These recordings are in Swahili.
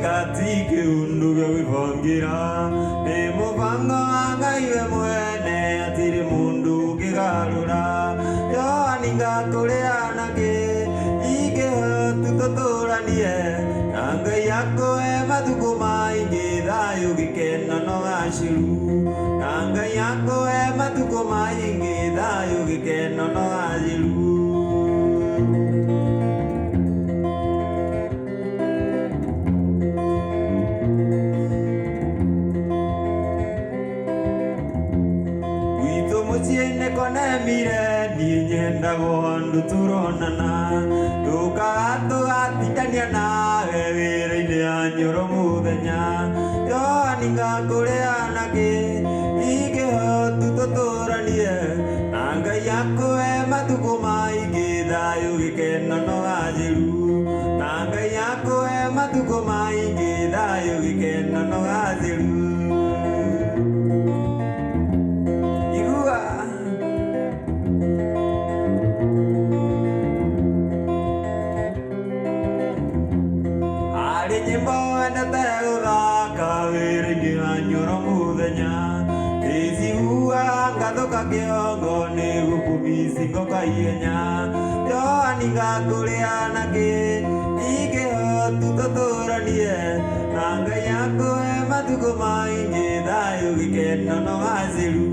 Katike unduga wifongira ni mubango angaiwe mwene atiri mundu kigarura yo aninga kuleanake ige tutotoranie nangai yako matuko maingi thayu gikeno no ashiru nangai yako matuko maingi thayu gikeno no ashiru Tiene con mire ni nyenda gondu turonana dukato atitania na evire ile anyoro mudenya yo aninga kuleana ke ige hotu totoranie nanga yako matuko maige dayu gikeno no ajiru nanga yako matuko maige dayu gikeno no ajiru Nyimbo endatega kawiri anyoro muthenya iziua ngathoka kiongo ni gukumisi ngoka ihenya yo aninga kuleanake ige hotu totoranie nanga yako matuko maingi thayu gikeno no aziru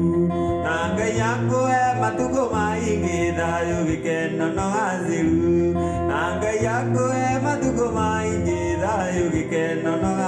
nanga yako matuko maingi thayu gikeno no aziru nanga yako matuko maingi thayu gikeno no